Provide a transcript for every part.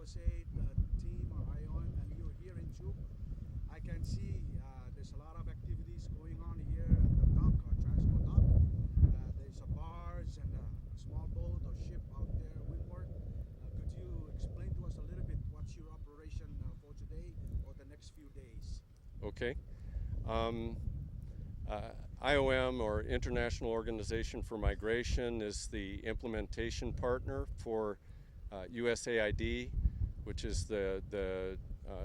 USAID team or IOM, and you're here in Chuuk. I can see there's a lot of activities going on here at the dock or transport dock. There's a barge and a small boat or ship out there windward. Could you explain to us a little bit what's your operation for today or the next few days? Okay. IOM, or International Organization for Migration, is the implementation partner for USAID, which is the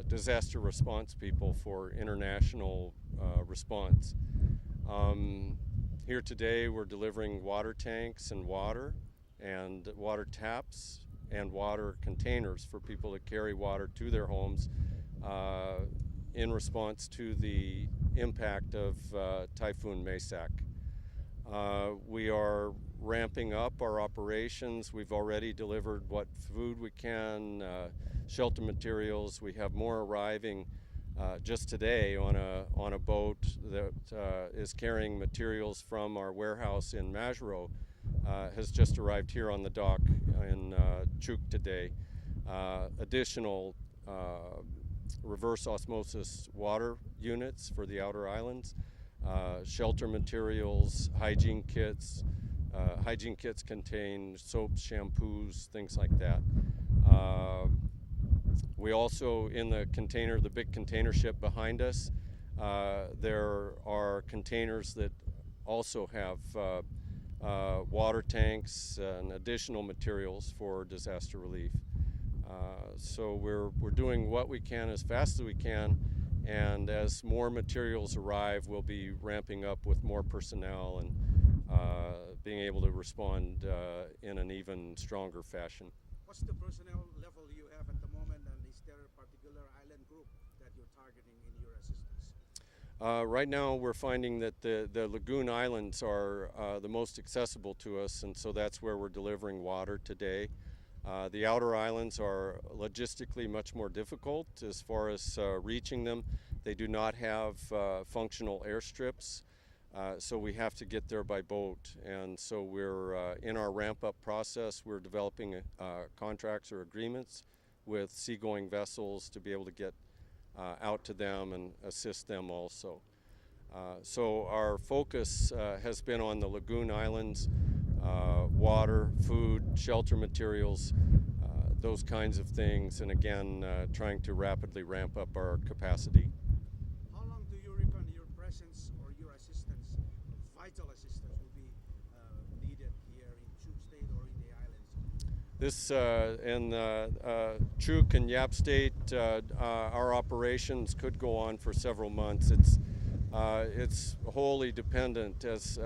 disaster response people for international response. Here today we're delivering water tanks and water taps and water containers for people to carry water to their homes in response to the impact of Typhoon Maysak. We are ramping up our operations. We've already delivered what food we can, shelter materials. We have more arriving just today on a boat that is carrying materials from our warehouse in Majuro. Has just arrived here on the dock in Chuuk today. Additional reverse osmosis water units for the outer islands, shelter materials, hygiene kits. Hygiene kits contain soaps, shampoos, things like that. We also, in the container, the big container ship behind us, there are containers that also have water tanks and additional materials for disaster relief. So we're doing what we can as fast as we can, and as more materials arrive, we'll be ramping up with more personnel and being able to respond in an even stronger fashion. What's the personnel level you have at the moment, and is there a particular island group that you're targeting in your assistance? Right now we're finding that the lagoon islands are the most accessible to us, and so that's where we're delivering water today. The outer islands are logistically much more difficult as far as reaching them. They do not have functional airstrips, so we have to get there by boat. And so we're in our ramp-up process. We're developing contracts or agreements with seagoing vessels to be able to get out to them and assist them also. So our focus has been on the lagoon islands. Water, food, shelter materials, those kinds of things, and again, trying to rapidly ramp up our capacity. How long do you reckon your presence or your assistance, vital assistance, will be needed here in Chuuk State or in the islands? This in Chuuk and Yap State, our operations could go on for several months. It's wholly dependent as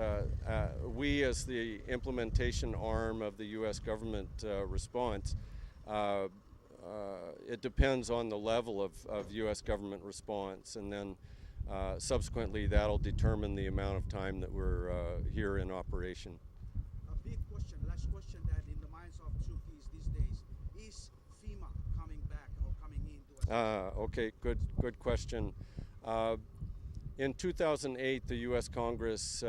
we, as the implementation arm of the U.S. government response, it depends on the level of U.S. government response, and then subsequently that'll determine the amount of time that we're here in operation. A big question, last question that in the minds of Chuukies these days, is FEMA coming back or coming into us? Okay, good question. In 2008, the U.S. Congress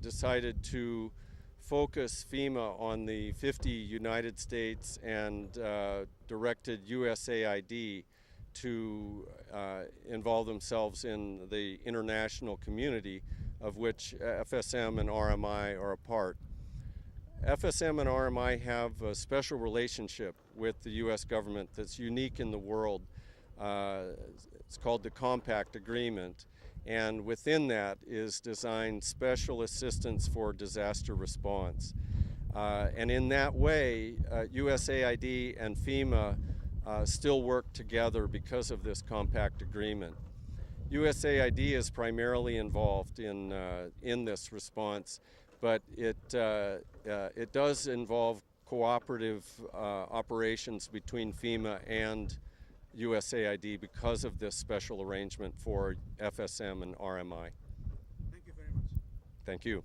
decided to focus FEMA on the 50 United States and directed USAID to involve themselves in the international community, of which FSM and RMI are a part. FSM and RMI have a special relationship with the U.S. government that's unique in the world. It's called the Compact Agreement, and within that is designed special assistance for disaster response. And in that way, USAID and FEMA still work together because of this Compact Agreement. USAID is primarily involved in this response, but it does involve cooperative operations between FEMA and USAID because of this special arrangement for FSM and RMI. Thank you very much. Thank you.